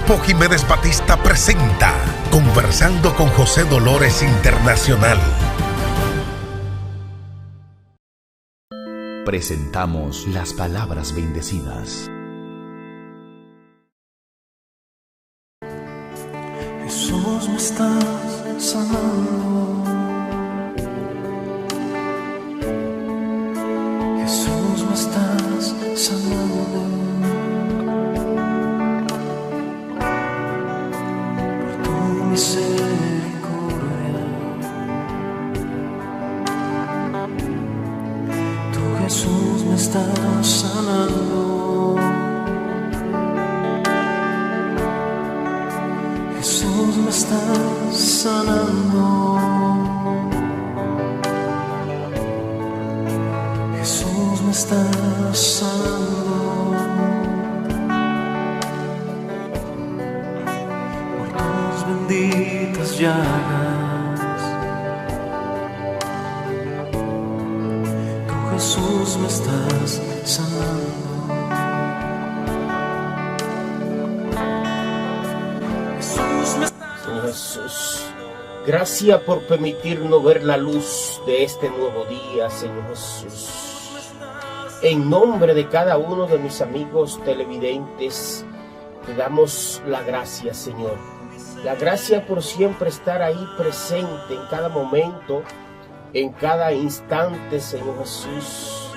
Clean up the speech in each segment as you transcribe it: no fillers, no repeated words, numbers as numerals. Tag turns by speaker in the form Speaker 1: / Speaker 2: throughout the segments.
Speaker 1: Grupo Jiménez Batista presenta Conversando con José Dolores Internacional.
Speaker 2: Presentamos las palabras bendecidas.
Speaker 3: Jesús, me estás sanando. Jesús, me estás sanando. Por tu misericordia. Tú, Jesús, me estás sanando. Jesús, me estás sanando. Jesús, me estás sanando. Por tus benditas llagas. Tú, Jesús, me estás sanando.
Speaker 4: Señor Jesús, gracias por permitirnos ver la luz de este nuevo día, Señor Jesús. En nombre de cada uno de mis amigos televidentes, te damos la gracia, Señor. La gracia por siempre estar ahí presente en cada momento, en cada instante, Señor Jesús,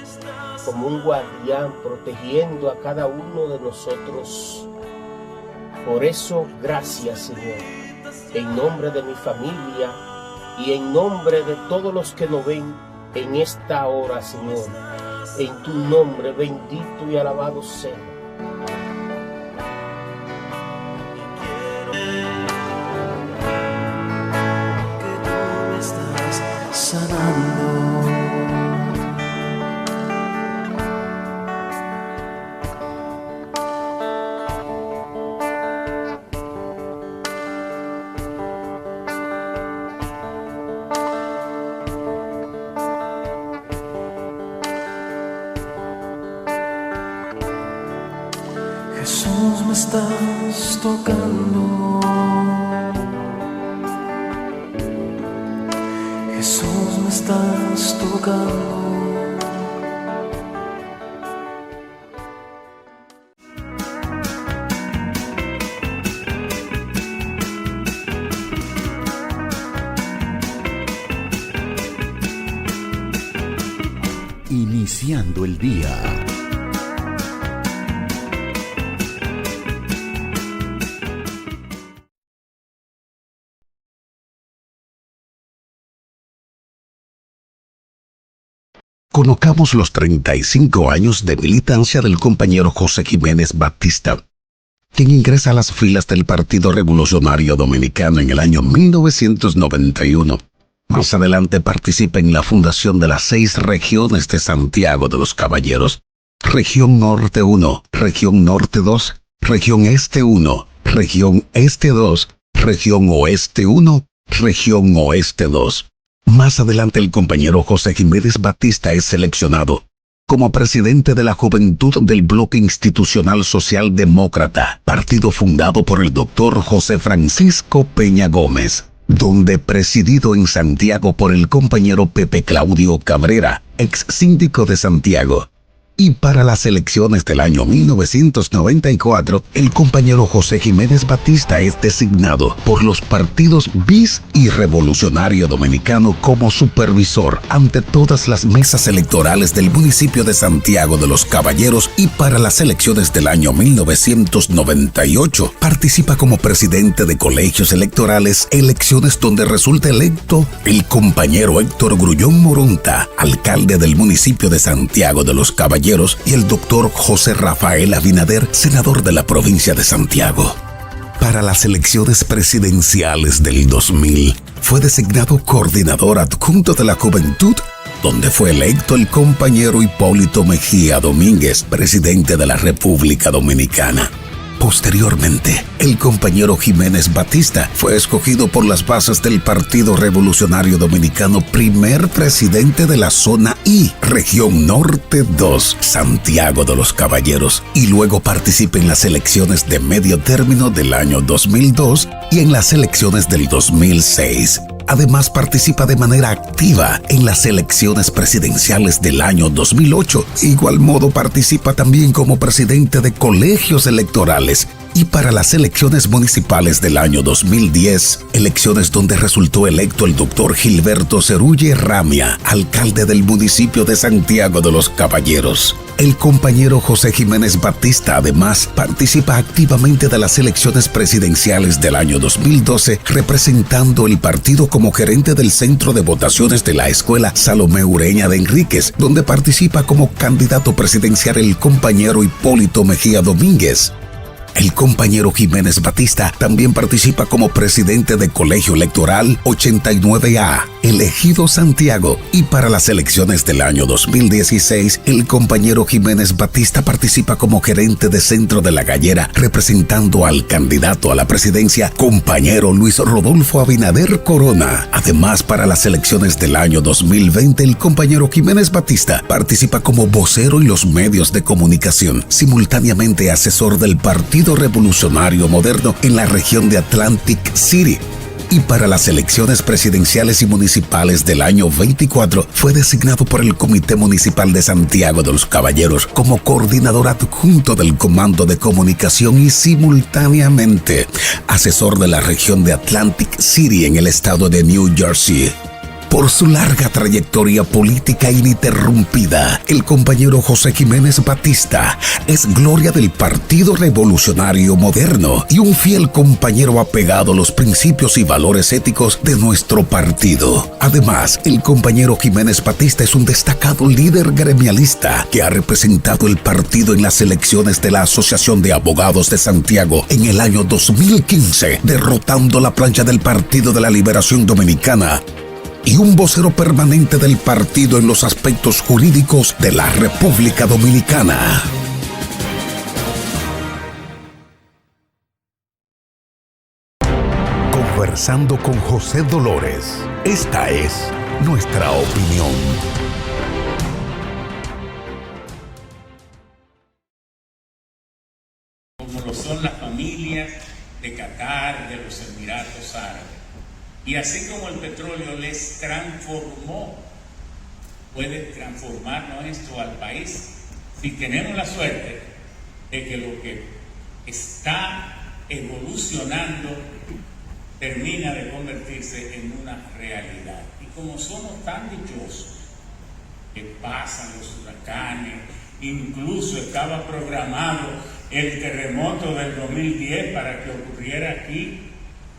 Speaker 4: como un guardián protegiendo a cada uno de nosotros. Por eso, gracias, Señor, en nombre de mi familia y en nombre de todos los que nos ven en esta hora, Señor. En tu nombre, bendito y alabado sea.
Speaker 3: Que tú me estás sanando. Jesús, me estás tocando. Jesús, me estás tocando.
Speaker 2: Iniciando el día.
Speaker 1: Conozcamos los 35 años de militancia del compañero José Jiménez Batista, quien ingresa a las filas del Partido Revolucionario Dominicano en el año 1991. Más adelante participa en la fundación de las 6 regiones de Santiago de los Caballeros: Región Norte 1, Región Norte 2, Región Este 1, Región Este 2, Región Oeste 1, Región Oeste 2. Más adelante el compañero José Jiménez Batista es seleccionado como presidente de la Juventud del Bloque Institucional Socialdemócrata, partido fundado por el doctor José Francisco Peña Gómez, donde presidido en Santiago por el compañero Pepe Claudio Cabrera, ex síndico de Santiago. Y para las elecciones del año 1994, el compañero José Jiménez Batista es designado por los partidos BIS y Revolucionario Dominicano como supervisor ante todas las mesas electorales del municipio de Santiago de los Caballeros, y para las elecciones del año 1998 participa como presidente de colegios electorales, elecciones donde resulta electo el compañero Héctor Grullón Moronta, alcalde del municipio de Santiago de los Caballeros, y el doctor José Rafael Abinader, senador de la provincia de Santiago. Para las elecciones presidenciales del 2000, fue designado coordinador adjunto de la Juventud, donde fue electo el compañero Hipólito Mejía Domínguez, presidente de la República Dominicana. Posteriormente, el compañero Jiménez Batista fue escogido por las bases del Partido Revolucionario Dominicano primer presidente de la Zona I, Región Norte 2, Santiago de los Caballeros, y luego participa en las elecciones de medio término del año 2002 y en las elecciones del 2006. Además, participa de manera activa en las elecciones presidenciales del año 2008. De igual modo, participa también como presidente de colegios electorales y para las elecciones municipales del año 2010, elecciones donde resultó electo el doctor Gilberto Cerulle Ramia, alcalde del municipio de Santiago de los Caballeros. El compañero José Jiménez Batista además participa activamente de las elecciones presidenciales del año 2012, representando el partido como gerente del centro de votaciones de la Escuela Salomé Ureña de Enríquez, donde participa como candidato presidencial el compañero Hipólito Mejía Domínguez. El compañero Jiménez Batista también participa como presidente de Colegio Electoral 89A, elegido Santiago, y para las elecciones del año 2016, el compañero Jiménez Batista participa como gerente de Centro de la Gallera, representando al candidato a la presidencia, compañero Luis Rodolfo Abinader Corona. Además, para las elecciones del año 2020, el compañero Jiménez Batista participa como vocero y los medios de comunicación, simultáneamente asesor del Partido Revolucionario Moderno en la región de Atlantic City. Y para las elecciones presidenciales y municipales del año 24 fue designado por el Comité Municipal de Santiago de los Caballeros como coordinador adjunto del Comando de Comunicación y simultáneamente asesor de la región de Atlantic City en el estado de New Jersey. Por su larga trayectoria política ininterrumpida, el compañero José Jiménez Batista es gloria del Partido Revolucionario Moderno y un fiel compañero apegado a los principios y valores éticos de nuestro partido. Además, el compañero Jiménez Batista es un destacado líder gremialista que ha representado el partido en las elecciones de la Asociación de Abogados de Santiago en el año 2015, derrotando la plancha del Partido de la Liberación Dominicana, y un vocero permanente del partido en los aspectos jurídicos de la República Dominicana. Conversando con José Dolores. Esta es nuestra opinión.
Speaker 5: Como lo son las familias de Qatar, de los Emiratos Árabes. Y así como el petróleo les transformó, puede transformarnos esto al país si tenemos la suerte de que lo que está evolucionando termina de convertirse en una realidad. Y como somos tan dichosos que pasan los huracanes, incluso estaba programado el terremoto del 2010 para que ocurriera aquí,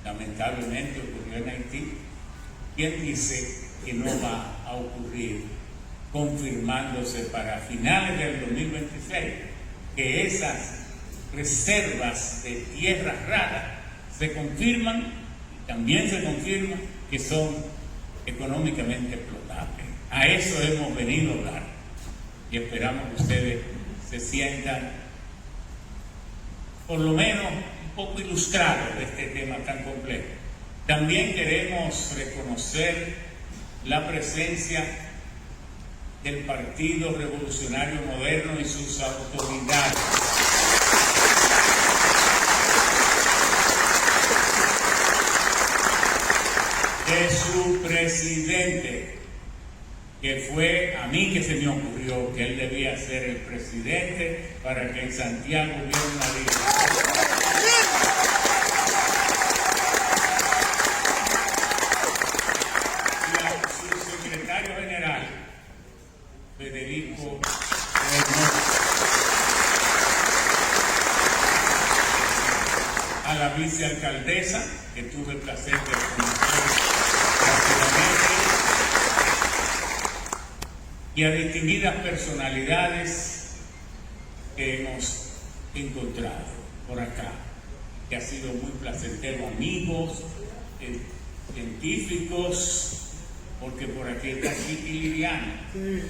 Speaker 5: lamentablemente ocurrió en Haití. ¿Quién dice que no va a ocurrir, confirmándose para finales del 2026, que esas reservas de tierras raras se confirman y también se confirma que son económicamente explotables? A eso hemos venido a hablar y esperamos que ustedes se sientan por lo menos un poco ilustrado de este tema tan complejo. También queremos reconocer la presencia del Partido Revolucionario Moderno y sus autoridades. De su presidente, que fue a mí que se me ocurrió que él debía ser el presidente para que en Santiago hubiera una dirección. Su secretario general, Federico Reynoso, a la vicealcaldesa, que tuve el placer de conocer rápidamente, y a distinguidas personalidades que hemos encontrado por acá, que ha sido muy placentero, amigos, científicos, porque por aquí está Chiqui Liriana, que es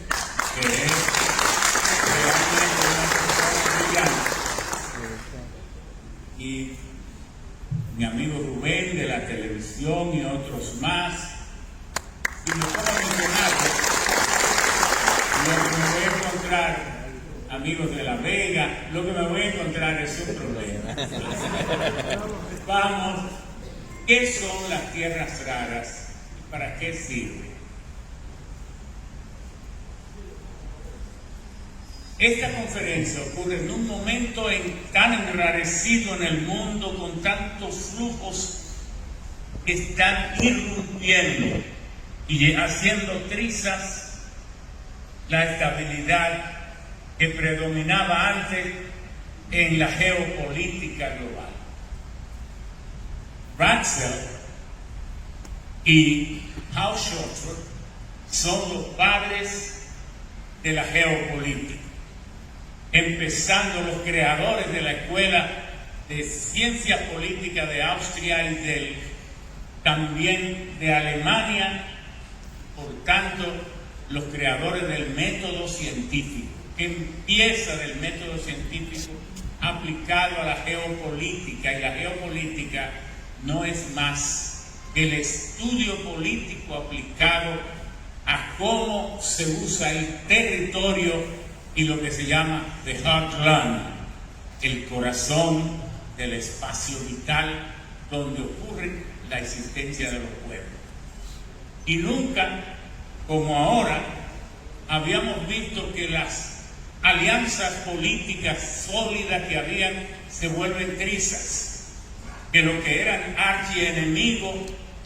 Speaker 5: realmente una persona brillante. y mi amigo Rubén de la televisión y otros más. Y me puedo mencionar lo que me voy a encontrar, amigos de La Vega, lo que me voy a encontrar es un problema. Vamos, ¿qué son las tierras raras y para qué sirven? Esta conferencia ocurre en un momento tan enrarecido en el mundo, con tantos flujos que están irrumpiendo y haciendo trizas la estabilidad que predominaba antes en la geopolítica global. Ratzel y Haushofer son los padres de la geopolítica, empezando los creadores de la Escuela de Ciencias Políticas de Austria y también de Alemania, por tanto, los creadores del método científico, que empieza del método científico aplicado a la geopolítica, y la geopolítica no es más que el estudio político aplicado a cómo se usa el territorio y lo que se llama the heartland, el corazón del espacio vital donde ocurre la existencia de los pueblos. Y nunca, como ahora, habíamos visto que las alianzas políticas sólidas que habían se vuelven trizas, que lo que eran archienemigos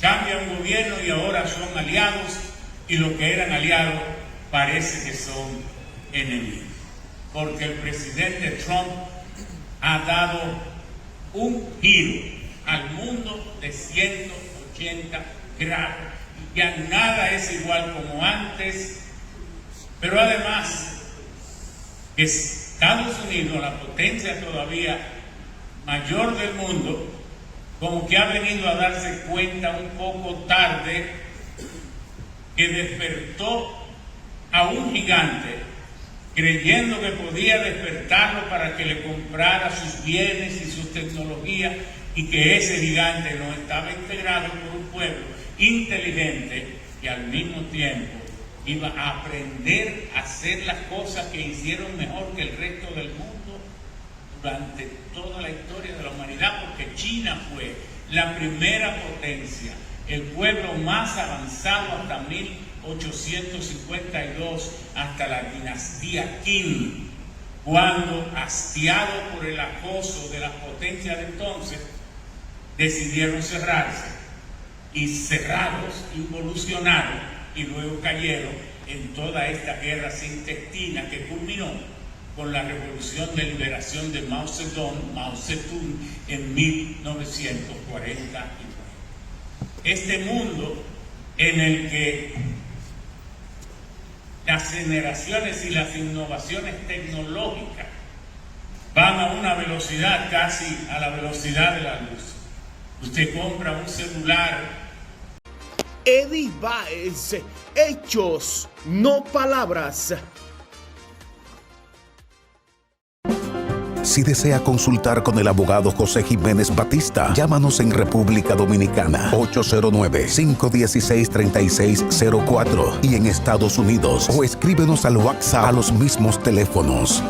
Speaker 5: cambian gobierno y ahora son aliados, y lo que eran aliados parece que son enemigos, porque el presidente Trump ha dado un giro al mundo de 180 grados. Ya nada es igual como antes, pero además Estados Unidos, la potencia todavía mayor del mundo, como que ha venido a darse cuenta un poco tarde que despertó a un gigante, creyendo que podía despertarlo para que le comprara sus bienes y sus tecnologías, y que ese gigante no estaba integrado por un pueblo inteligente que al mismo tiempo iba a aprender a hacer las cosas que hicieron mejor que el resto del mundo durante toda la historia de la humanidad, porque China fue la primera potencia, el pueblo más avanzado hasta 1852, hasta la dinastía Qin, cuando, hastiado por el acoso de las potencias de entonces, decidieron cerrarse, y cerrados involucionaron y luego cayeron en toda esta guerra intestina que culminó con la Revolución de Liberación de Mao Zedong en 1949. Este mundo en el que las generaciones y las innovaciones tecnológicas van a una velocidad casi a la velocidad de la luz. Usted compra un celular.
Speaker 4: Eddie Baez, hechos, no palabras.
Speaker 1: Si desea consultar con el abogado José Jiménez Batista, llámanos en República Dominicana 809-516-3604 y en Estados Unidos, o escríbenos al WhatsApp a los mismos teléfonos.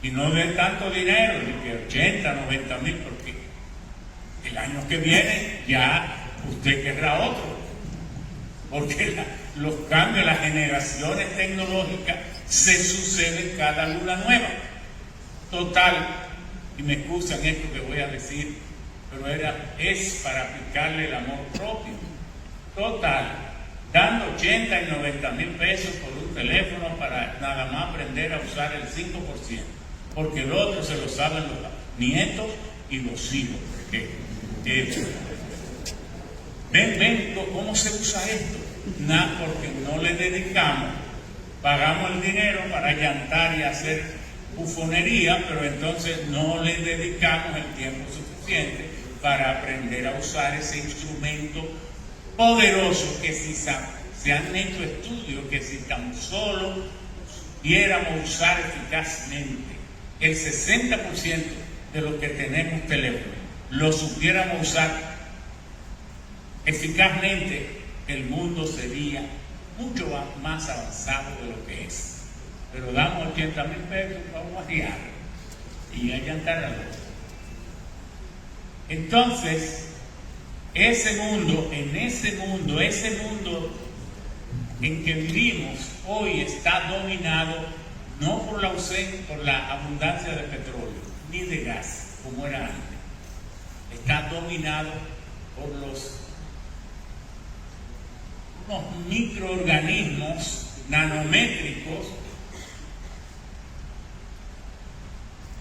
Speaker 5: Y no de tanto dinero, de que 80, 90 mil, porque el año que viene ya usted querrá otro. Porque los cambios, las generaciones tecnológicas se suceden cada luna nueva. Total, y me excusan esto que voy a decir, pero es para aplicarle el amor propio. Total, dando 80 y 90 mil pesos por un teléfono para nada más aprender a usar el 5%, porque el otro se lo saben los nietos y los hijos. Ven cómo se usa esto. Nada, porque no le dedicamos, pagamos el dinero para llantar y hacer bufonería, pero entonces no le dedicamos el tiempo suficiente para aprender a usar ese instrumento poderoso que si se han hecho estudios que si tan solo supiéramos usar eficazmente el 60% de los que tenemos teléfono, lo supiéramos usar eficazmente, el mundo sería mucho más avanzado de lo que es. Pero damos 80,000 pesos para guardiar y allá está. Entonces, ese mundo en que vivimos hoy está dominado no por la abundancia de petróleo ni de gas como era antes. Está dominado por unos microorganismos nanométricos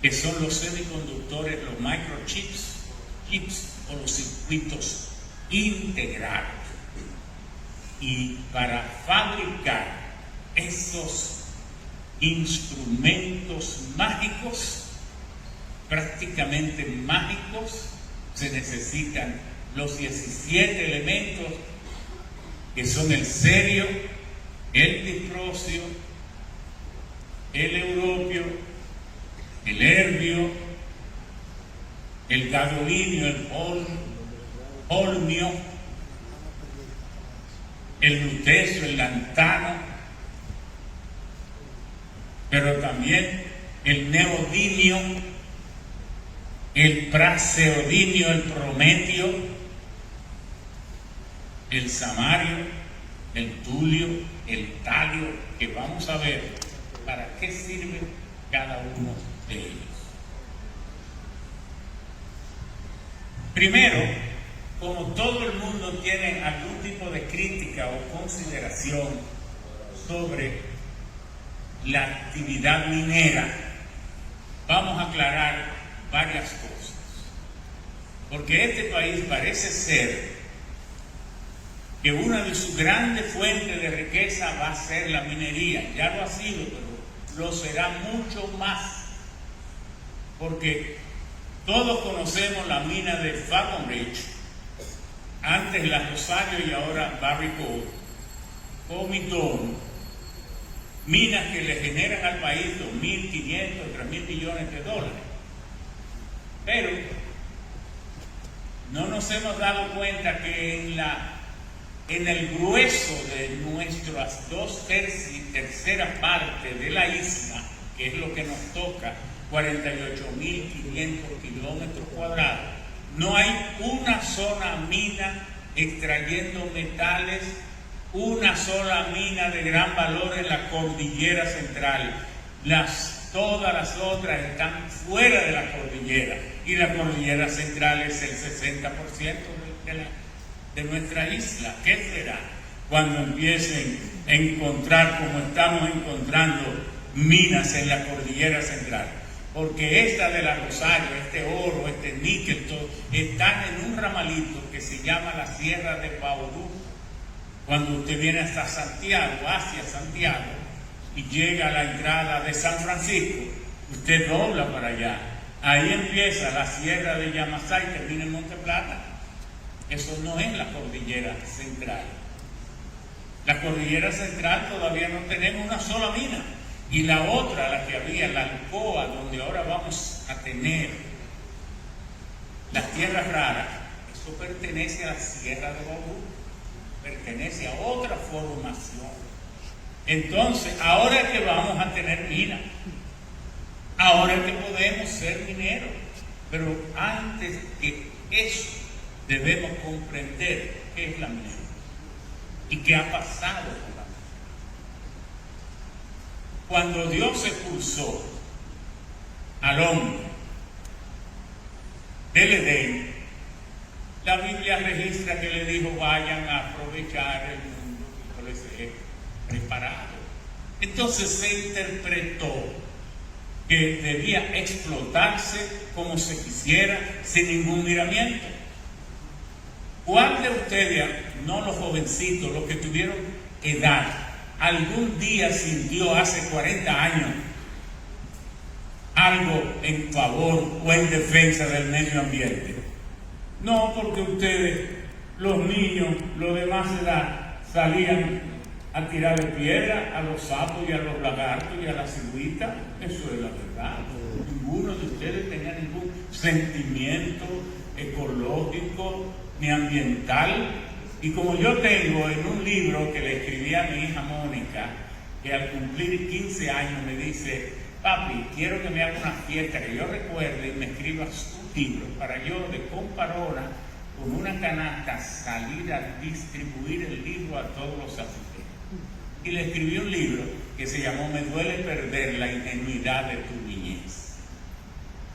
Speaker 5: que son los semiconductores, los microchips, o los circuitos integrados. Y para fabricar esos instrumentos mágicos, prácticamente mágicos, se necesitan los 17 elementos que son el cerio, el difrocio, el europio, el herbio, el gadolinio, el holmio, el lutecio, el lantano, pero también el neodimio, el praseodimio, el prometio, el samario, el tulio, el talio, que vamos a ver para qué sirve cada uno de ellos. Primero, como todo el mundo tiene algún tipo de crítica o consideración sobre la actividad minera, vamos a aclarar varias cosas. Porque este país parece ser que una de sus grandes fuentes de riqueza va a ser la minería. Ya lo ha sido, pero lo será mucho más. Porque todos conocemos la mina de Falconbridge, antes la Rosario y ahora Barrick Gold, Comidón, minas que le generan al país 2.500, 3.000 millones de dólares. Pero no nos hemos dado cuenta que en el grueso de nuestras 2/3 partes de la isla, que es lo que nos toca, 48.500 kilómetros cuadrados, no hay una sola mina extrayendo metales, una sola mina de gran valor en la cordillera central. Todas las otras están fuera de la cordillera, y la cordillera central es el 60% de nuestra isla. ¿Qué será cuando empiecen a encontrar, como estamos encontrando, minas en la cordillera central? Porque esta de la Rosario, este oro, este níquel, todo, están en un ramalito que se llama la Sierra de Paudú. Cuando usted viene hasta Santiago, hacia Santiago, y llega a la entrada de San Francisco, usted dobla para allá. Ahí empieza la Sierra de Yamasá y termina en Monte Plata. Eso no es la cordillera central. La cordillera central todavía no tenemos una sola mina. Y la otra, la que había, la Alcoa, donde ahora vamos a tener las tierras raras, eso pertenece a la Sierra de Bauru, pertenece a otra formación. Entonces, ahora es que vamos a tener minas, ahora es que podemos ser mineros, pero antes que eso debemos comprender qué es la minería y qué ha pasado con la minería. Cuando Dios expulsó al hombre del Edén, la Biblia registra que le dijo: vayan a aprovechar el mundo que les he preparado. Entonces se interpretó que debía explotarse como se quisiera, sin ningún miramiento. ¿Cuál de ustedes, no los jovencitos, los que tuvieron edad, algún día sintió hace 40 años algo en favor o en defensa del medio ambiente? No, porque ustedes, los niños, los de más edad, salían a tirarle piedra a los sapos y a los lagartos y a la cigüita. Eso es la verdad. Ninguno de ustedes tenía ningún sentimiento ecológico ni ambiental. Y como yo tengo en un libro que le escribí a mi hija Mónica, que al cumplir 15 años me dice: papi, quiero que me haga una fiesta que yo recuerde y me escribas un libro para yo de comparona con una canasta salir a distribuir el libro a todos los africanos. Y le escribí un libro que se llamó Me duele perder la ingenuidad de tu niñez.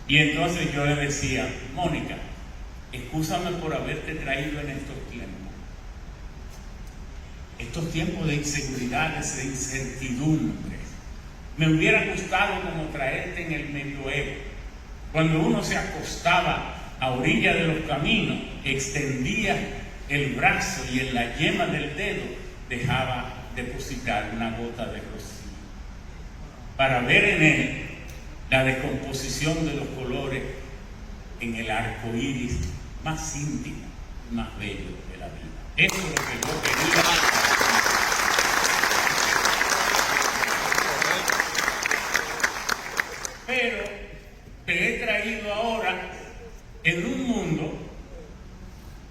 Speaker 5: Y entonces yo le decía: Mónica, excúsame por haberte traído en estos tiempos de inseguridades, de incertidumbres. Me hubiera gustado como traerte en el medioevo, cuando uno se acostaba a orilla de los caminos, extendía el brazo y en la yema del dedo dejaba depositar una gota de rocío, para ver en él la descomposición de los colores en el arco iris más íntimo y más bello de la vida. Eso es lo que yo quería. Pero te he traído ahora en un mundo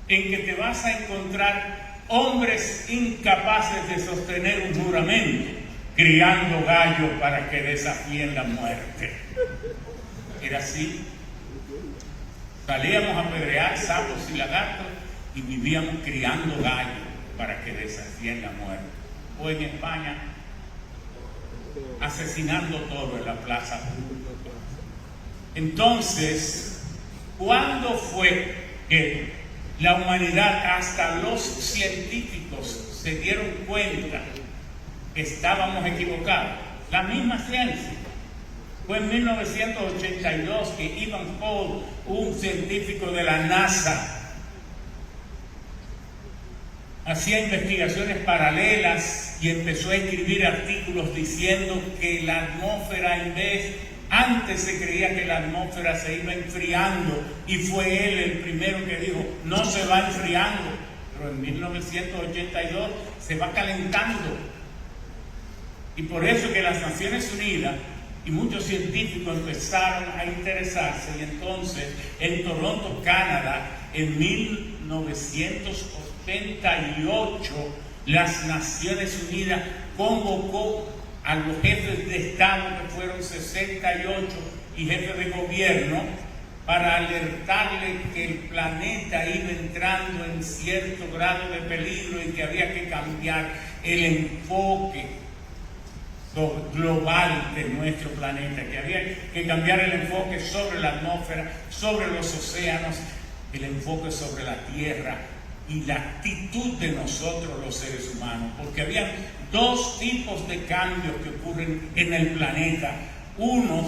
Speaker 5: en que te vas a encontrar hombres incapaces de sostener un juramento, criando gallos para que desafíen la muerte. Era así. Salíamos a apedrear sapos y lagartos y vivíamos criando gallos para que desafíen la muerte. O en España, asesinando todo en la plaza pública. Entonces, ¿cuándo fue que la humanidad, hasta los científicos, se dieron cuenta que estábamos equivocados? La misma ciencia. Fue en 1982 que Ivan Paul, un científico de la NASA, hacía investigaciones paralelas y empezó a escribir artículos diciendo que la atmósfera, antes se creía que la atmósfera se iba enfriando, y fue él el primero que dijo: no se va enfriando, pero en 1982 se va calentando. Y por eso que las Naciones Unidas y muchos científicos empezaron a interesarse, y entonces en Toronto, Canadá, en 1988, las Naciones Unidas convocó a los jefes de Estado, que fueron 68, y jefes de gobierno, para alertarle que el planeta iba entrando en cierto grado de peligro y que había que cambiar el enfoque global de nuestro planeta, que había que cambiar el enfoque sobre la atmósfera, sobre los océanos, el enfoque sobre la Tierra y la actitud de nosotros los seres humanos, porque había dos tipos de cambios que ocurren en el planeta. Unos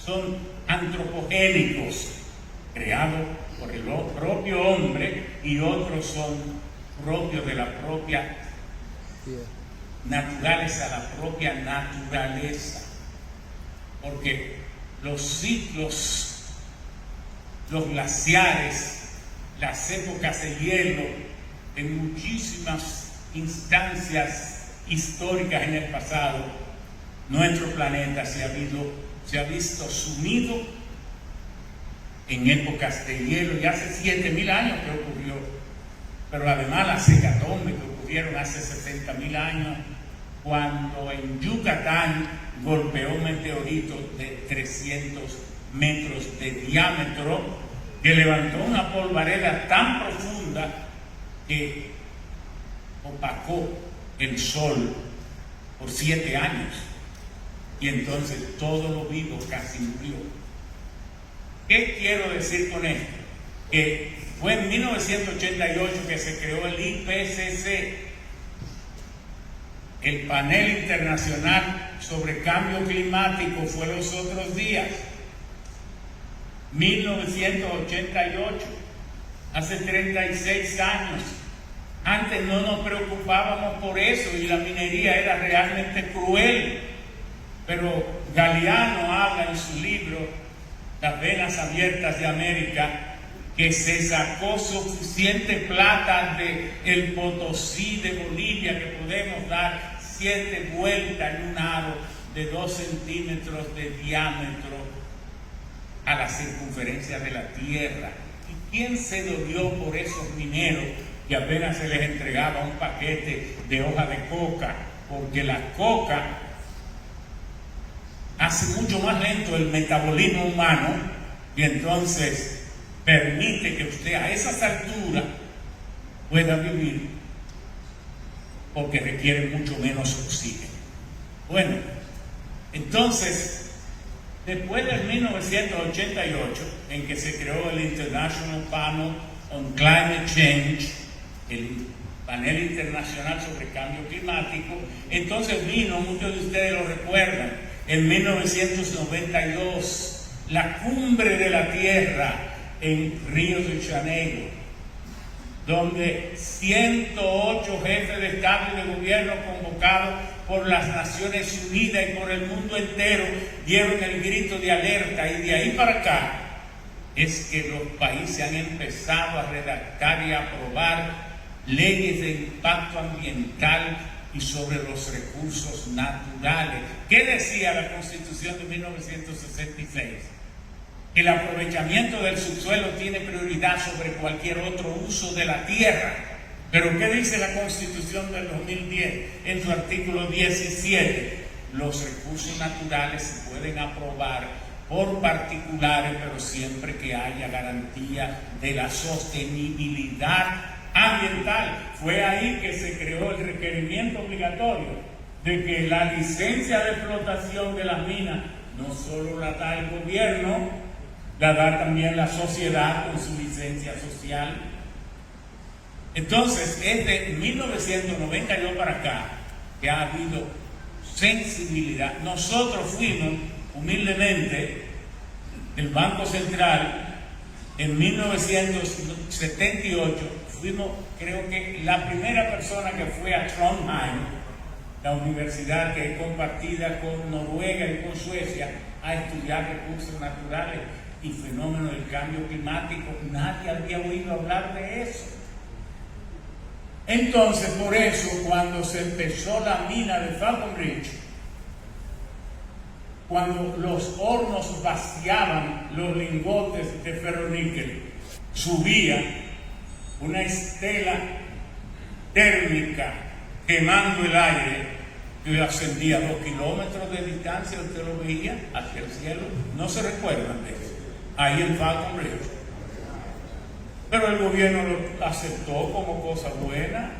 Speaker 5: son antropogénicos, creados por el propio hombre, y otros son propios de la propia naturaleza, la propia naturaleza, porque los ciclos, los glaciares, las épocas de hielo, en muchísimas instancias históricas en el pasado, nuestro planeta se ha visto sumido en épocas de hielo, y hace 7.000 años que ocurrió, pero además las hecatombes que ocurrieron hace 60.000 años, cuando en Yucatán golpeó un meteorito de 300 metros de diámetro, que levantó una polvareda tan profunda que opacó el sol por 7 años, y entonces todo lo vivo casi murió. ¿Qué quiero decir con esto? Que fue en 1988 que se creó el IPCC, el Panel Internacional sobre Cambio Climático. Fue los otros días, 1988, hace 36 años. Antes no nos preocupábamos por eso y la minería era realmente cruel, pero Galeano habla en su libro Las Venas Abiertas de América que se sacó suficiente plata de el Potosí de Bolivia que podemos dar 7 vueltas en un aro de 2 centímetros de diámetro a la circunferencia de la Tierra. ¿Y quién se dolió por esos mineros que apenas se les entregaba un paquete de hoja de coca? Porque la coca hace mucho más lento el metabolismo humano y entonces permite que usted a esas alturas pueda vivir, porque requiere mucho menos oxígeno. Bueno, entonces, después del 1988, en que se creó el International Panel on Climate Change, el panel internacional sobre cambio climático, entonces vino, muchos de ustedes lo recuerdan, en 1992, la cumbre de la Tierra en Río de Janeiro, donde 108 jefes de Estado y de gobierno convocados por las Naciones Unidas y por el mundo entero dieron el grito de alerta, y de ahí para acá es que los países han empezado a redactar y a aprobar leyes de impacto ambiental y sobre los recursos naturales. ¿Qué decía la Constitución de 1966? Que el aprovechamiento del subsuelo tiene prioridad sobre cualquier otro uso de la tierra. Pero ¿qué dice la Constitución del 2010 en su artículo 17? Los recursos naturales se pueden aprobar por particulares, pero siempre que haya garantía de la sostenibilidad ambiental. Fue ahí que se creó el requerimiento obligatorio de que la licencia de explotación de las minas no solo la da el gobierno, la da también la sociedad con su licencia social. Entonces, es de 1992 para acá que ha habido sensibilidad. Nosotros fuimos, humildemente, el Banco Central, en 1978, fuimos, creo que, la primera persona que fue a Trondheim, la universidad que es compartida con Noruega y con Suecia, a estudiar recursos naturales y fenómenos del cambio climático. Nadie había oído hablar de eso. Entonces, por eso, cuando se empezó la mina de Falconbridge, cuando los hornos vaciaban los lingotes de ferroníquel, subía una estela térmica quemando el aire que ascendía 2 kilómetros de distancia. Usted lo veía hacia el cielo. No se recuerdan de eso. Ahí en Falconbridge. Pero el gobierno lo aceptó como cosa buena,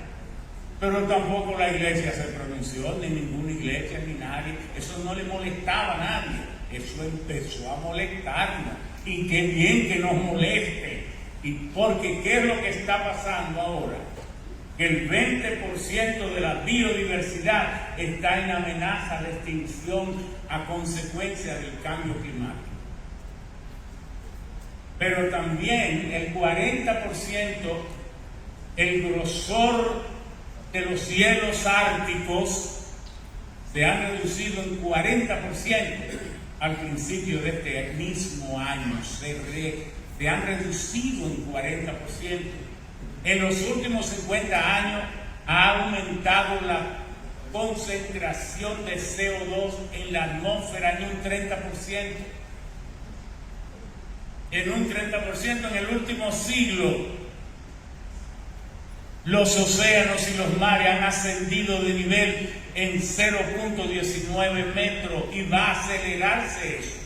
Speaker 5: pero tampoco la iglesia se pronunció, ni ninguna iglesia, ni nadie. Eso no le molestaba a nadie. Eso empezó a molestarnos. Y qué bien que nos moleste. Y porque ¿qué es lo que está pasando ahora? Que el 20% de la biodiversidad está en amenaza de extinción a consecuencia del cambio climático. Pero también el 40%, el grosor de los cielos árticos se ha reducido en 40% al principio de este mismo año. Se han reducido en 40%. En los últimos 50 años ha aumentado la concentración de CO2 en la atmósfera en un 30%. En un 30% en el último siglo. Los océanos y los mares han ascendido de nivel en 0.19 metros y va a acelerarse eso.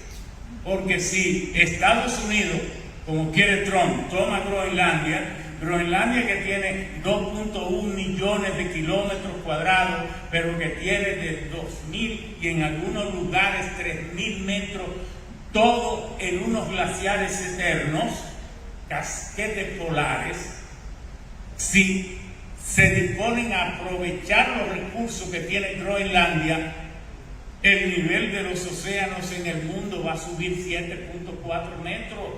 Speaker 5: Porque si Estados Unidos, como quiere Trump, toma Groenlandia que tiene 2.1 millones de kilómetros cuadrados, pero que tiene de 2.000 y en algunos lugares 3.000 metros, todo en unos glaciares eternos, casquetes polares. Si se disponen a aprovechar los recursos que tiene Groenlandia, el nivel de los océanos en el mundo va a subir 7.4 metros,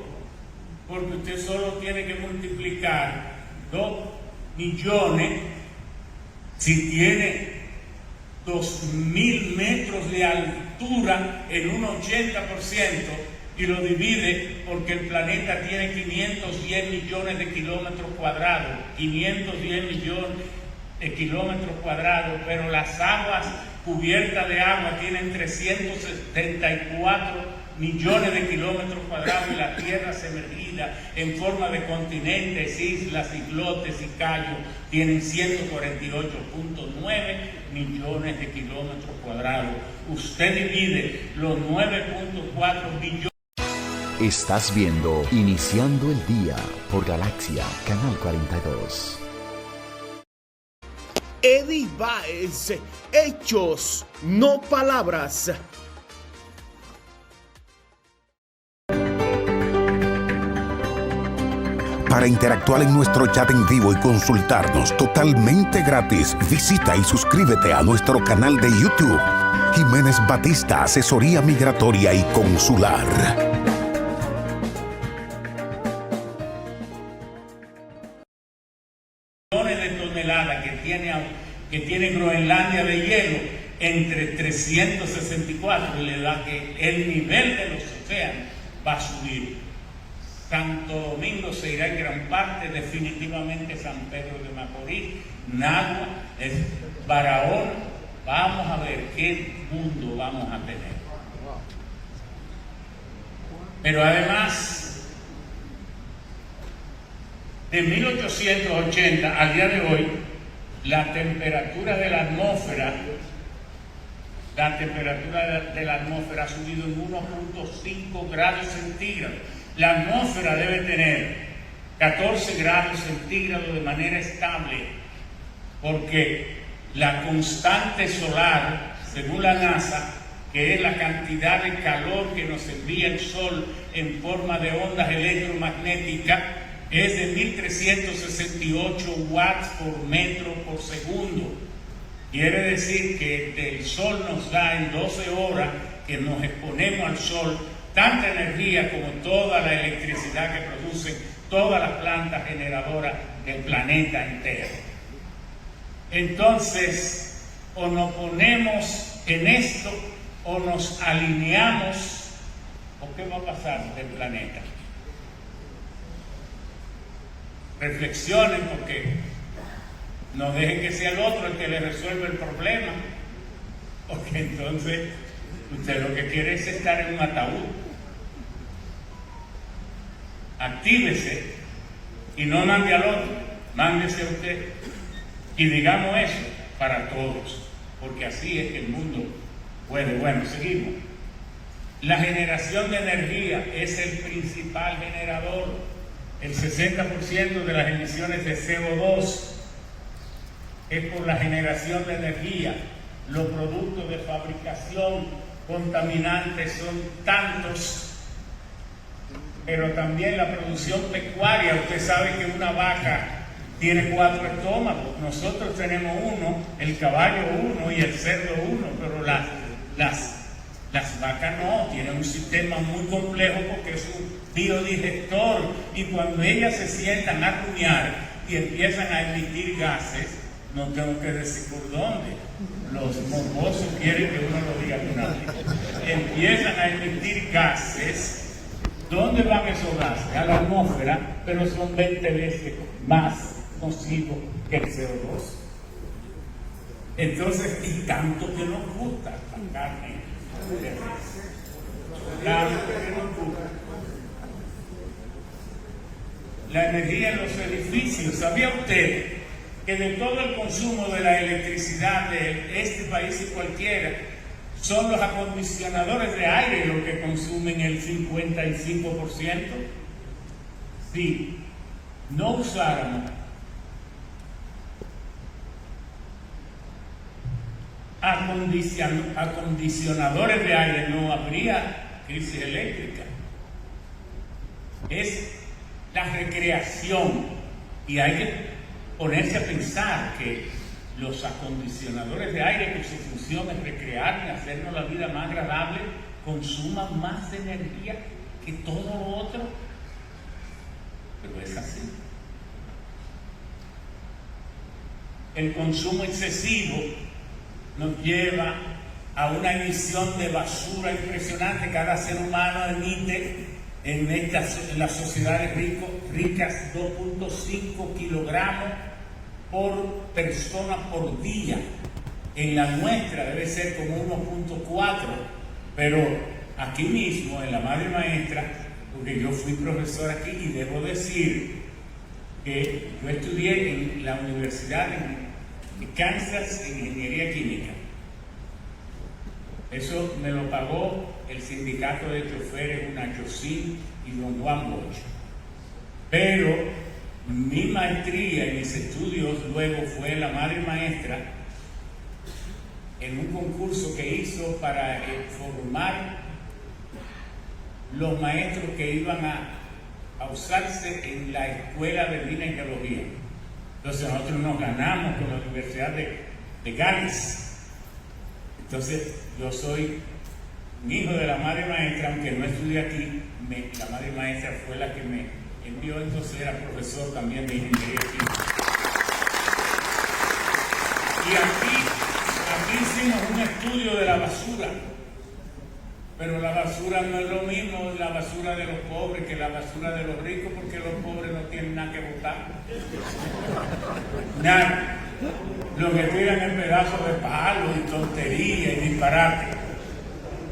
Speaker 5: porque usted solo tiene que multiplicar 2 millones, si tiene 2.000 metros de altura en un 80%, y lo divide porque el planeta tiene 510 millones de kilómetros cuadrados, 510 millones kilómetros cuadrados, pero las aguas cubiertas de agua tienen 374 millones de kilómetros cuadrados y la tierra sumergida en forma de continentes, islas, islotes y cayos tienen 148.9 millones de kilómetros cuadrados. Usted divide los 9.4 billones.
Speaker 2: Estás viendo Iniciando el Día por Galaxia, Canal 42.
Speaker 4: Eddie Baez, hechos, no palabras.
Speaker 1: Para interactuar en nuestro chat en vivo y consultarnos totalmente gratis, visita y suscríbete a nuestro canal de YouTube, Jiménez Batista, Asesoría Migratoria y Consular.
Speaker 5: De toneladas que tiene Groenlandia de hielo, entre 364, y le da que el nivel de los océanos va a subir. Santo Domingo se irá en gran parte, definitivamente San Pedro de Macorís, Nagua, Barahona. Vamos a ver qué mundo vamos a tener. Pero además, de 1880 al día de hoy, la temperatura de la atmósfera ha subido en 1.5 grados centígrados. La atmósfera debe tener 14 grados centígrados de manera estable, porque la constante solar, según la NASA, que es la cantidad de calor que nos envía el Sol en forma de ondas electromagnéticas, es de 1368 watts por metro por segundo. Quiere decir que el Sol nos da en 12 horas que nos exponemos al Sol tanta energía como toda la electricidad que producen todas las plantas generadoras del planeta entero. Entonces, o nos ponemos en esto o nos alineamos, ¿o qué va a pasar del planeta? Reflexionen, porque no dejen que sea el otro el que le resuelva el problema, porque entonces usted lo que quiere es estar en un ataúd. Actívese y no mande al otro, mándese a usted. Y digamos eso para todos, porque así es que el mundo puede. Bueno, seguimos. La generación de energía es el principal generador. El 60% de las emisiones de CO2 es por la generación de energía. Los productos de fabricación contaminantes son tantos, pero también la producción pecuaria. Usted sabe que una vaca tiene 4 estómagos, nosotros tenemos uno, el caballo uno y el cerdo uno, pero las vacas no, tienen un sistema muy complejo porque es un biodigestor, y cuando ellas se sientan a rumiar y empiezan a emitir gases, no tengo que decir por dónde, los morbosos quieren que uno lo diga de una vez, empiezan a emitir gases. ¿Dónde van esos gases? A la atmósfera, pero son 20 veces más nocivos que el CO2. Entonces, y tanto que nos gusta la carne de res, tanto que nos gusta. La energía en los edificios. ¿Sabía usted que de todo el consumo de la electricidad de este país y cualquiera, son los acondicionadores de aire los que consumen el 55%? Si no usáramos acondicionadores de aire, no habría crisis eléctrica. Es la recreación, y hay que ponerse a pensar que los acondicionadores de aire, que su función es recrear y hacernos la vida más agradable, consuman más energía que todo lo otro. Pero es así. El consumo excesivo nos lleva a una emisión de basura impresionante. Cada ser humano emite en las sociedades ricas 2.5 kilogramos por persona por día. En la nuestra debe ser como 1.4, pero aquí mismo, en la Madre Maestra, porque yo fui profesor aquí y debo decir que yo estudié en la Universidad de Kansas en Ingeniería Química. Eso me lo pagó el sindicato de choferes Unachosí y don Juan Bosch. Pero mi maestría y mis estudios luego fue la Madre Maestra en un concurso que hizo para formar los maestros que iban a usarse en la escuela de mineralogía. Entonces nosotros nos ganamos con la Universidad de Gales. Entonces yo soy un hijo de la Madre Maestra, aunque no estudié aquí. La Madre Maestra fue la que me envió, entonces era profesor también de ingeniería química. Y aquí hicimos un estudio de la basura, pero la basura no es lo mismo la basura de los pobres que la basura de los ricos, porque los pobres no tienen nada que botar. Nada. Lo que tiran es pedazos de palo y tontería y disparate.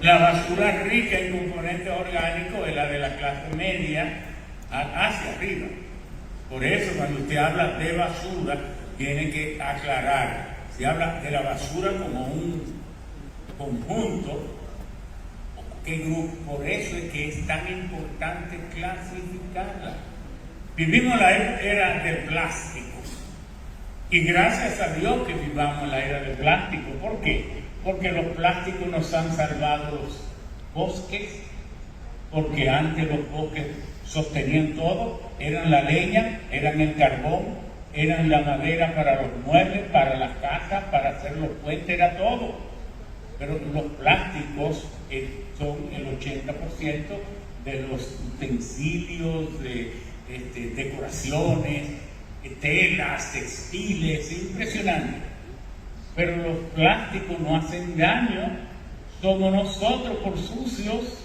Speaker 5: La basura rica en componentes orgánicos es la de la clase media hacia arriba. Por eso cuando usted habla de basura, tiene que aclarar. Se habla de la basura como un conjunto. ¿Qué grupo? Por eso es que es tan importante clasificarla. Vivimos la era del plástico. Y gracias a Dios que vivamos en la era del plástico. ¿Por qué? Porque los plásticos nos han salvado los bosques, porque antes los bosques sostenían todo, eran la leña, eran el carbón, eran la madera para los muebles, para las casas, para hacer los puentes, era todo. Pero los plásticos son el 80% de los utensilios, de decoraciones, telas, textiles, impresionante. Pero los plásticos no hacen daño, somos nosotros por sucios.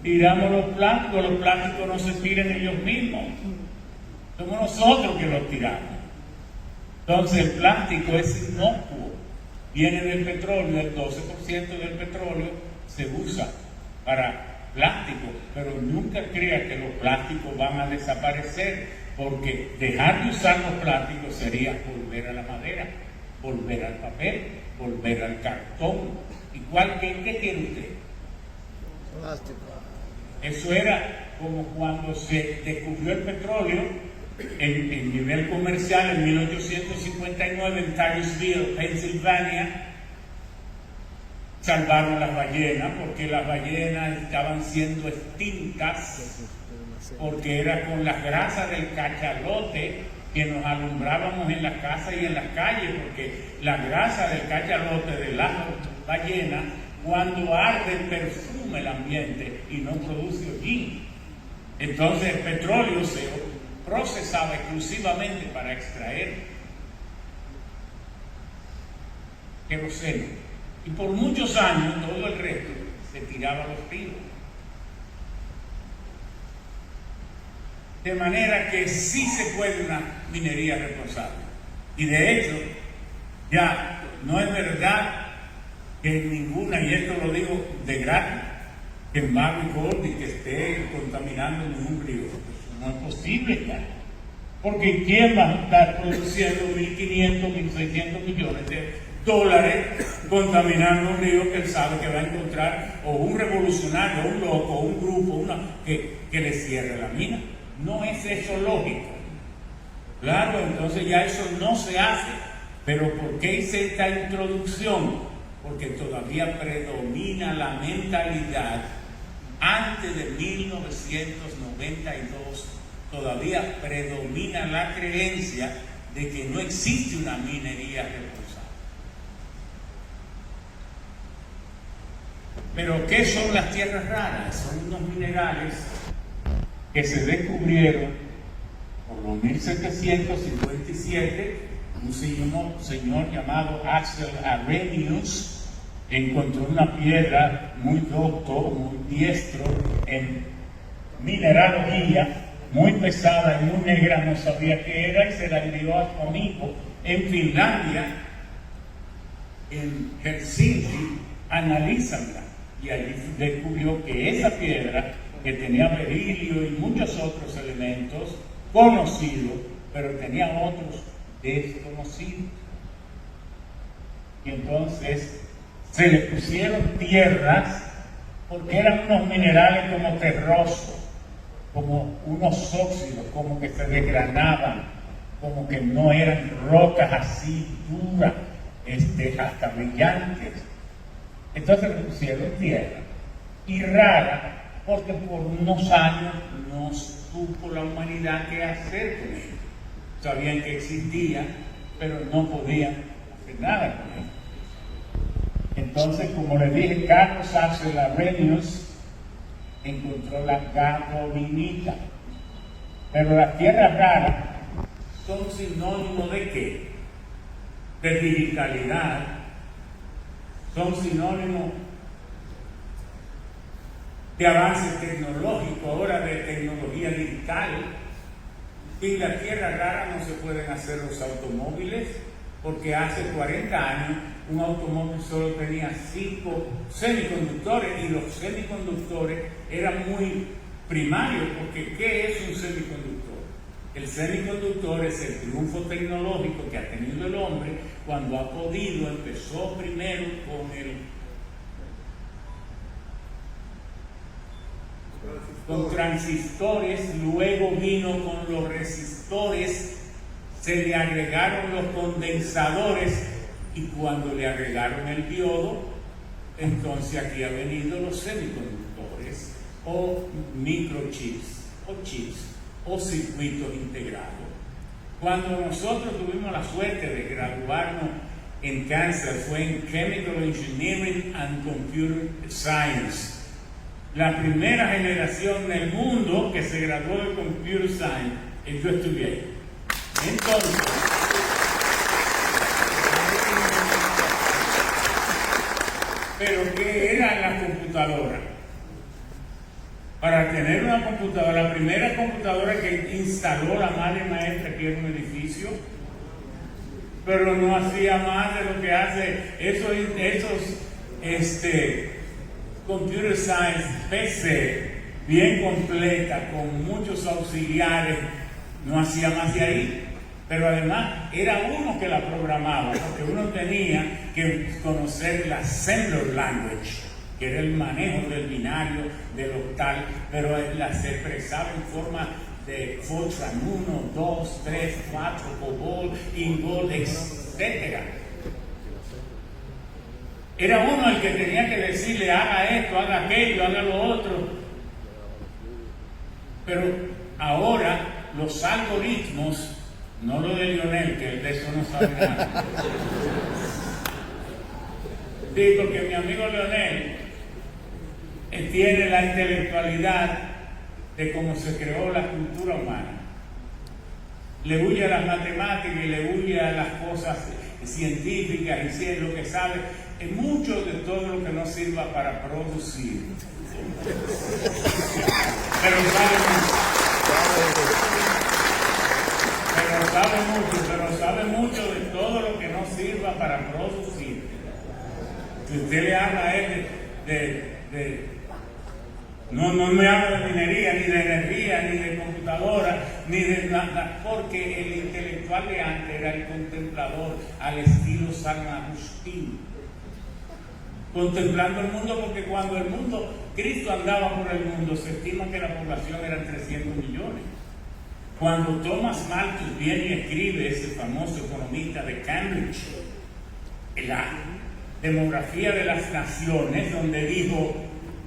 Speaker 5: Tiramos los plásticos no se tiran ellos mismos, somos nosotros que los tiramos. Entonces el plástico es inocuo, viene del petróleo, el 12% del petróleo se usa para plástico, pero nunca crea que los plásticos van a desaparecer, porque dejar de usar los plásticos sería volver a la madera, volver al papel, volver al cartón. Igual que, ¿qué quiere usted?
Speaker 6: Plástico.
Speaker 5: Eso era como cuando se descubrió el petróleo en nivel comercial en 1859 en Titusville, Pensilvania. Salvaron las ballenas porque las ballenas estaban siendo extintas, porque era con las grasas del cachalote que nos alumbrábamos en las casas y en las calles, porque la grasa del cachalote de las ballenas, cuando arde, perfuma el ambiente y no produce hollín. Entonces el petróleo se procesaba exclusivamente para extraer queroseno, y por muchos años todo el resto se tiraba a los ríos. De manera que sí se puede una minería responsable. Y de hecho, ya no es verdad que ninguna, y esto lo digo de gratis, que en Barry Gold que esté contaminando ningún río. Eso no es posible ya. Porque ¿quién va a estar produciendo 1.500, 1.600 millones de dólares contaminando un río que él sabe que va a encontrar o un revolucionario, un loco, un grupo, que le cierre la mina? No es eso lógico. Claro, entonces ya eso no se hace. Pero ¿por qué hice esta introducción? Porque todavía predomina la mentalidad. Antes de 1992 todavía predomina la creencia de que no existe una minería responsable. Pero ¿qué son las tierras raras? Son unos minerales que se descubrieron por los 1757. Un señor llamado Axel Arrhenius encontró una piedra muy docto, muy diestro en mineralogía, muy pesada y muy negra, no sabía qué era y se la envió a su amigo en Finlandia, en Helsinki, analízala. Y allí descubrió que esa piedra, que tenía berilio y muchos otros elementos conocidos, pero tenía otros desconocidos. Y entonces se le pusieron tierras porque eran unos minerales como terrosos, como unos óxidos, como que se desgranaban, como que no eran rocas así duras, hasta brillantes. Entonces le pusieron tierra y rara, porque por unos años no supo la humanidad qué hacer con ella. Sabían que existía, pero no podían hacer nada con ella. Entonces, como le dije, Carlos Axel Arrhenius encontró la gadolinita. Pero las tierras raras son sinónimos ¿de qué? De digitalidad. Son sinónimos de avance tecnológico, ahora de tecnología digital. Y en la tierra rara no se pueden hacer los automóviles, porque hace 40 años un automóvil solo tenía 5 semiconductores, y los semiconductores eran muy primarios, porque ¿qué es un semiconductor? El semiconductor es el triunfo tecnológico que ha tenido el hombre cuando ha podido, empezó primero con transistores, luego vino con los resistores, se le agregaron los condensadores, y cuando le agregaron el diodo, entonces aquí han venido los semiconductores, o microchips, o chips, o circuitos integrados. Cuando nosotros tuvimos la suerte de graduarnos en Kansas, fue en Chemical Engineering and Computer Science. La primera generación del mundo que se graduó de Computer Science, y yo estuve ahí. Entonces, ¿pero qué era la computadora? Para tener una computadora, la primera computadora que instaló la madre maestra aquí en un edificio, pero no hacía más de lo que hace esos Computer Science PC, bien completa, con muchos auxiliares, no hacía más de ahí. Pero además era uno que la programaba, porque uno tenía que conocer la assembler language, que era el manejo del binario, del octal, pero se expresaba en forma de Fortran 1, 2, 3, 4, COBOL, INGOL, etc. Era uno el que tenía que decirle, haga esto, haga aquello, haga lo otro. Pero ahora los algoritmos, no lo de Lionel, que de eso no sabe nada. Sí, porque mi amigo Lionel tiene la intelectualidad de cómo se creó la cultura humana. Le huye a las matemáticas y le huye a las cosas científicas y si es lo que sabe, es mucho de todo lo que no sirva para producir. Pero sabe mucho de todo lo que no sirva para producir. Si usted le habla a él no me habla de minería, ni de energía, ni de computadora, ni de nada, porque el intelectual de antes era el contemplador, al estilo San Agustín, contemplando el mundo, porque cuando Cristo andaba por el mundo, se estima que la población era 300 millones. Cuando Thomas Malthus viene y escribe, ese famoso economista de Cambridge, la demografía de las naciones, donde dijo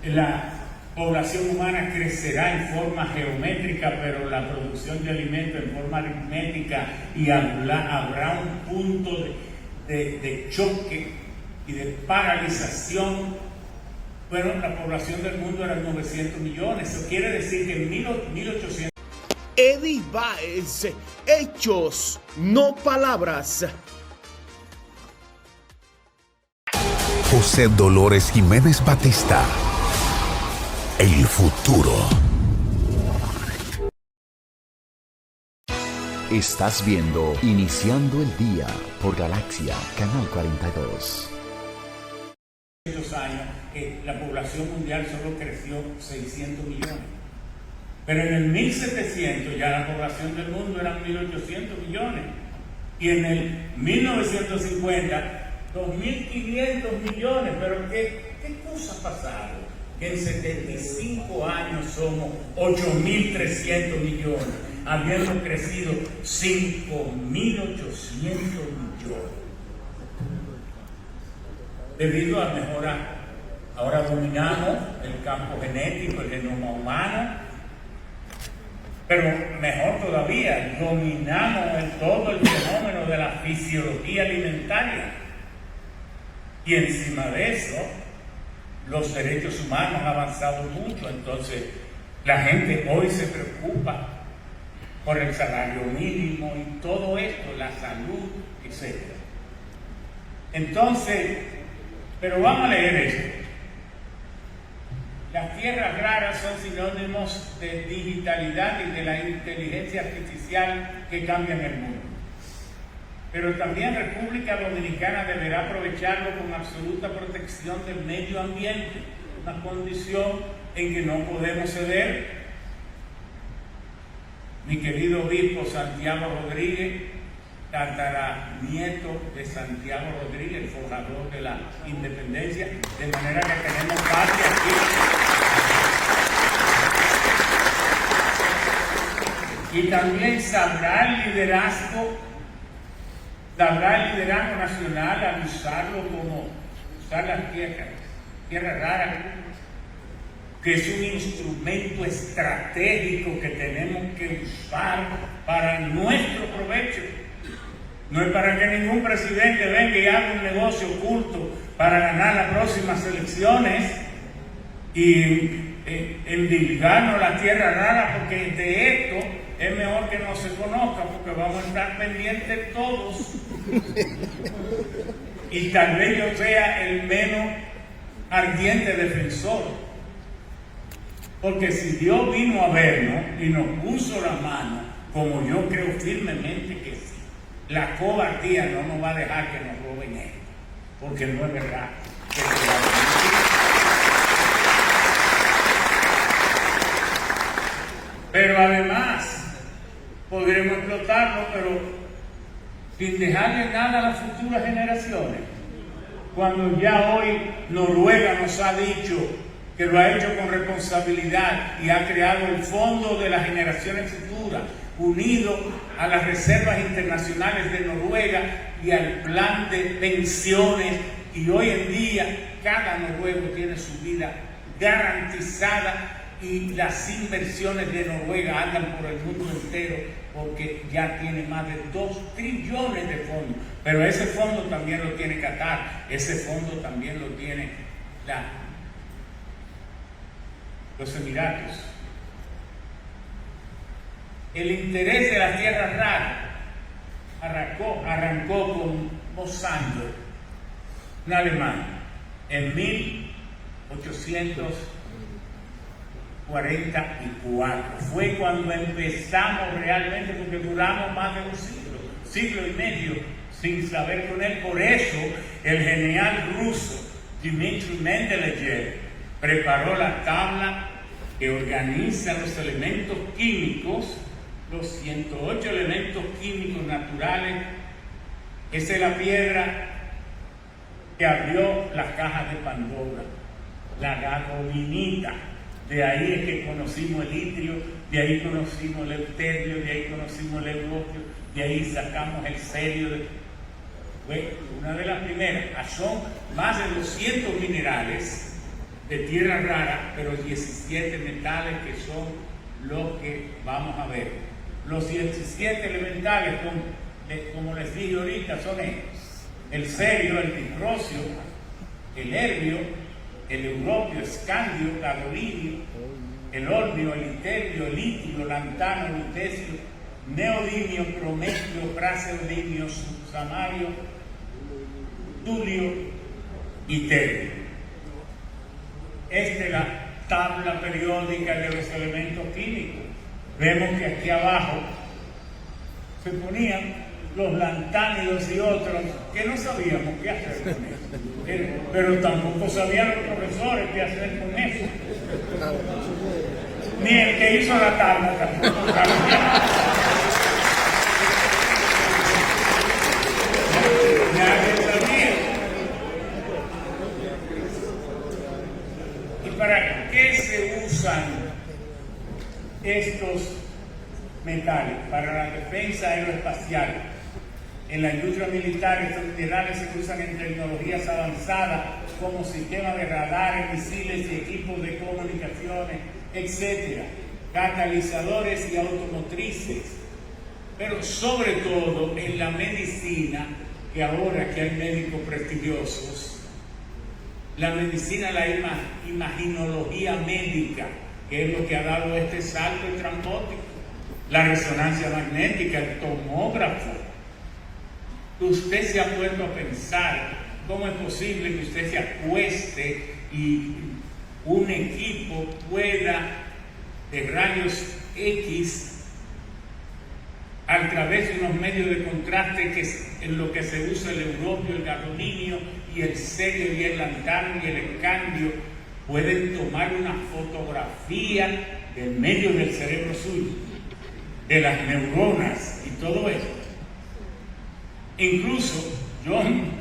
Speaker 5: la población humana crecerá en forma geométrica, pero la producción de alimentos en forma aritmética, y habrá un punto de choque y de paralización. Bueno, la población del mundo era 900 millones. Eso quiere decir que en 1800...
Speaker 4: Eddie Baez, hechos, no palabras.
Speaker 1: José Dolores Jiménez Batista, el futuro.
Speaker 2: Estás viendo Iniciando el Día por Galaxia, Canal 42.
Speaker 5: Estos años la población mundial solo creció 600 millones. Pero en el 1700 ya la población del mundo era 1800 millones. Y en el 1950, 2500 millones. Pero ¿qué cosa ha pasado? Que en 75 años somos 8300 millones, habiendo crecido 5800 millones. Debido a mejora, ahora dominamos el campo genético, el genoma humano, pero mejor todavía, dominamos todo el fenómeno de la fisiología alimentaria. Y encima de eso, los derechos humanos han avanzado mucho. Entonces, la gente hoy se preocupa por el salario mínimo y todo esto, la salud, etc. Entonces, pero vamos a leer esto. Las tierras raras son sinónimos de digitalidad y de la inteligencia artificial que cambian el mundo. Pero también República Dominicana deberá aprovecharlo con absoluta protección del medio ambiente, una condición en que no podemos ceder. Mi querido obispo Santiago Rodríguez, tataranieto de Santiago Rodríguez, el forjador de la independencia, de manera que tenemos patria aquí. Y también sabrá el liderazgo nacional al usarlo como usar las tierras raras, que es un instrumento estratégico que tenemos que usar para nuestro provecho. No es para que ningún presidente venga y haga un negocio oculto para ganar las próximas elecciones y endilgarnos la tierra rara, porque de esto es mejor que no se conozca, porque vamos a estar pendientes todos. Y tal vez yo sea el menos ardiente defensor. Porque si Dios vino a vernos y nos puso la mano, como yo creo firmemente que sí, la cobardía no nos va a dejar que nos roben esto, porque no es verdad. Pero además podremos explotarlo, pero sin dejarle nada a las futuras generaciones. Cuando ya hoy Noruega nos ha dicho que lo ha hecho con responsabilidad y ha creado el Fondo de las Generaciones Futuras, unido a las reservas internacionales de Noruega y al plan de pensiones, y hoy en día cada noruego tiene su vida garantizada y las inversiones de Noruega andan por el mundo entero porque ya tiene más de 2 trillones de fondos. Pero ese fondo también lo tiene Qatar, ese fondo también lo tiene los Emiratos. El interés de las tierras raras arrancó con Mosander, un alemán, en 1844. Fue cuando empezamos realmente, porque duramos más de un siglo y medio sin saber con él. Por eso el genial ruso Dmitri Mendeleev preparó la tabla que organiza los elementos químicos, los 108 elementos químicos naturales. Esa es la piedra que abrió las cajas de Pandora, la gadolinita. De ahí es que conocimos el litrio, de ahí conocimos el deuterio, de ahí conocimos el europio, de ahí sacamos el cerio. Fue una de las primeras. Son más de 200 minerales de tierra rara, pero 17 metales que son los que vamos a ver. Los 17 elementales, como les dije ahorita, son estos: el cerio, el dicrocio, el herbio, el europio, escandio, gadolinio, el olmio, el iterio, el litio, lantano, lutecio, neodimio, prometrio, praseodimio, samario, tulio y terio. Esta es la tabla periódica de los elementos químicos. Vemos que aquí abajo se ponían los lantánidos y otros que no sabíamos qué hacer con eso. Pero tampoco sabían los profesores qué hacer con eso. Ni el que hizo la tabla tampoco sabía. Nadie sabía. ¿Y para qué se usan estos metales? Para la defensa aeroespacial. En la industria militar, estos minerales se usan en tecnologías avanzadas como sistemas de radares, misiles y equipos de comunicaciones, etc. Catalizadores y automotrices. Pero sobre todo en la medicina, que ahora que hay médicos prestigiosos, la medicina, la imaginología médica, que es lo que ha dado este salto estrambótico, la resonancia magnética, el tomógrafo. Usted se ha puesto a pensar cómo es posible que usted se acueste y un equipo pueda de rayos X a través de unos medios de contraste, que es en lo que se usa el europio, el gadolinio y el cerio y el lantano y el escandio, pueden tomar una fotografía del medio del cerebro suyo, de las neuronas y todo eso. Incluso yo en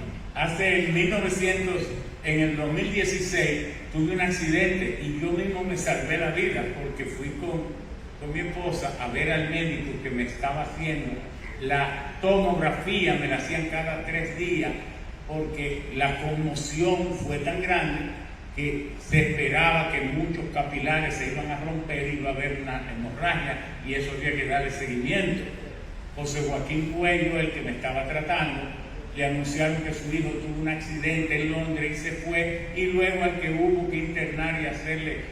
Speaker 5: el 2016 tuve un accidente y yo mismo me salvé la vida porque fui con mi esposa a ver al médico que me estaba haciendo la tomografía. Me la hacían cada 3 días porque la conmoción fue tan grande que se esperaba que muchos capilares se iban a romper y iba a haber una hemorragia, y eso había que darle seguimiento. José Joaquín Cuello, el que me estaba tratando, le anunciaron que su hijo tuvo un accidente en Londres y se fue, y luego al que hubo que internar y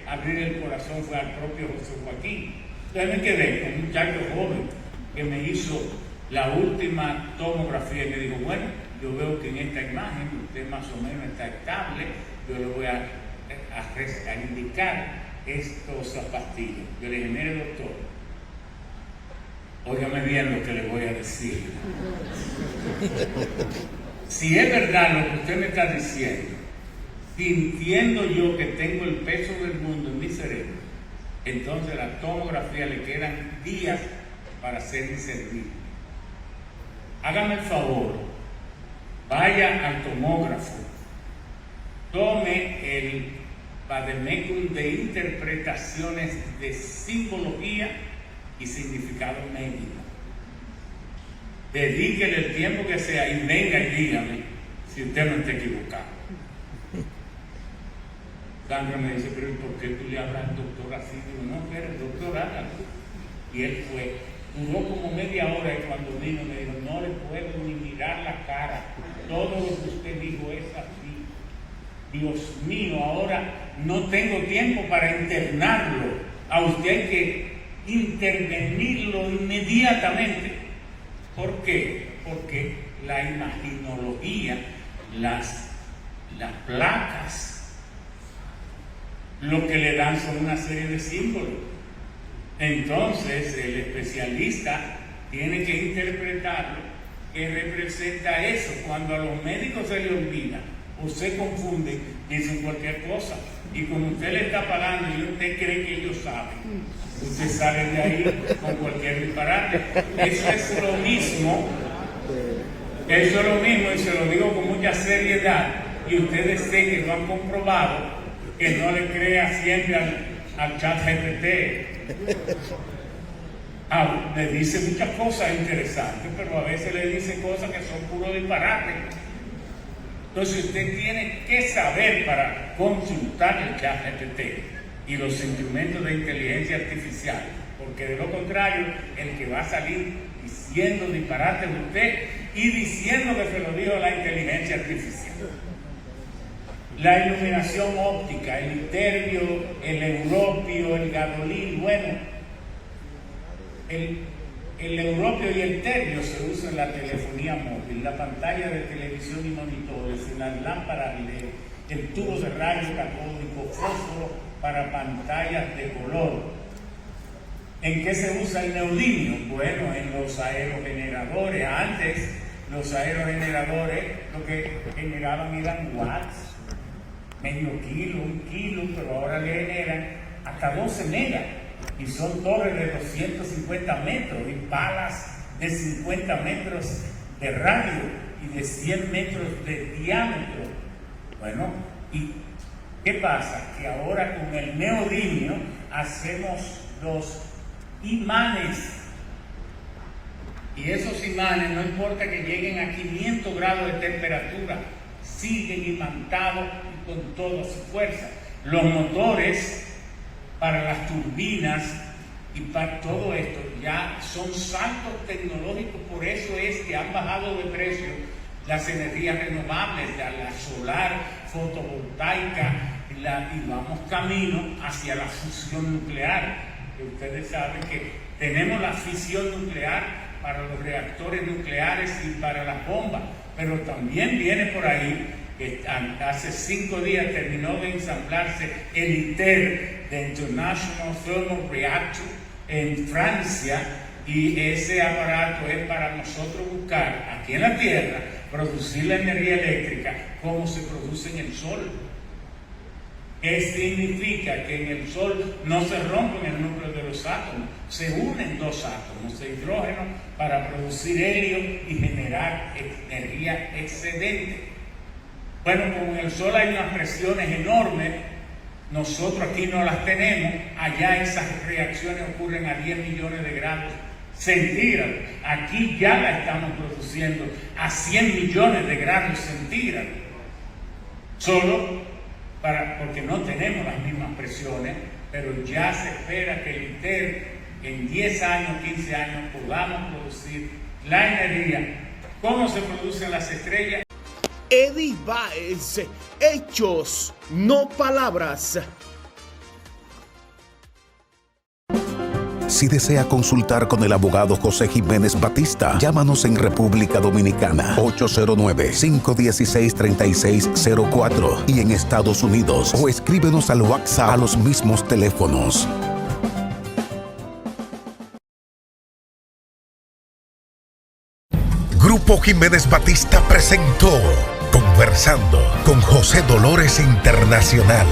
Speaker 5: abrir el corazón fue al propio José Joaquín. Entonces me quedé con un muchacho joven que me hizo la última tomografía y me dijo: bueno, yo veo que en esta imagen usted más o menos está estable, yo le voy a indicar estos pastillas. Yo le dije: mire, doctor, óigame bien lo que le voy a decir. Si es verdad lo que usted me está diciendo, sintiendo yo que tengo el peso del mundo en mi cerebro, entonces la tomografía le quedan días para ser inservible. Hágame el favor, vaya al tomógrafo, tome el vademecum de interpretaciones de simbología y significado médico. Dedíquele el tiempo que sea y venga y dígame si usted no está equivocado. Sandra me dice: pero ¿por qué tú le hablas al doctor así? Digo: no, que eres doctor, hágalo. Y él fue, duró como media hora, y cuando vino me dijo: no le puedo ni mirar la cara, todo lo que usted dijo es así. Dios mío, ahora no tengo tiempo para internarlo, a usted hay que intervenirlo inmediatamente. ¿Por qué? Porque la imaginología, las placas, lo que le dan son una serie de símbolos. Entonces el especialista tiene que interpretarlo, que representa eso. Cuando a los médicos se les olvida o se confunden, dicen cualquier cosa, y como usted le está pagando y usted cree que ellos saben, usted sale de ahí con cualquier disparate. Eso es lo mismo, y se lo digo con mucha seriedad, y ustedes sé que lo han comprobado, que no le crea siempre al chat GPT. Le dice muchas cosas interesantes, pero a veces le dice cosas que son puro disparate. Entonces usted tiene que saber, para consultar el chat GPT y los instrumentos de inteligencia artificial, porque de lo contrario, el que va a salir diciendo disparate es usted, y diciendo que se lo dijo la inteligencia artificial. La iluminación óptica, el iterbio, el europio, el gadolín. Bueno, el europio y el terbio se usan en la telefonía móvil, la pantalla de televisión y monitores, en las lámparas LED, el tubo de rayos catódico, fósforo para pantallas de color. ¿En qué se usa el neodimio? Bueno, en los aerogeneradores. Antes, los aerogeneradores lo que generaban eran watts, medio kilo, 1 kilo, pero ahora le generan hasta 12 megas. Y son torres de 250 metros y palas de 50 metros de radio y de 100 metros de diámetro. Bueno, ¿y qué pasa? Que ahora con el neodimio hacemos los imanes. Y esos imanes, no importa que lleguen a 500 grados de temperatura, siguen imantados y con toda su fuerza. Los motores para las turbinas y para todo esto ya son saltos tecnológicos, por eso es que han bajado de precio las energías renovables, la solar, fotovoltaica, y vamos camino hacia la fusión nuclear, que ustedes saben que tenemos la fisión nuclear para los reactores nucleares y para las bombas, pero también viene por ahí que hace 5 días terminó de ensamblarse el ITER, the International Thermal Reactor, en Francia, y ese aparato es para nosotros buscar aquí en la Tierra producir la energía eléctrica como se produce en el Sol. ¿Qué significa? Que en el Sol no se rompen el núcleo de los átomos, se unen 2 átomos de hidrógeno para producir helio y generar energía excedente. Bueno, como en el Sol hay unas presiones enormes, nosotros aquí no las tenemos, allá esas reacciones ocurren a 10 millones de grados centígrados. Aquí ya la estamos produciendo a 100 millones de grados centígrados. Solo porque no tenemos las mismas presiones, pero ya se espera que el ITER en 10 años, 15 años podamos producir la energía. ¿Cómo se producen las estrellas?
Speaker 4: Eddie Baez, hechos, no palabras.
Speaker 1: Si desea consultar con el abogado José Jiménez Batista, llámanos en República Dominicana 809-516-3604 y en Estados Unidos, o escríbenos al WhatsApp a los mismos teléfonos. Grupo Jiménez Batista presentó Conversando con José Dolores Internacional.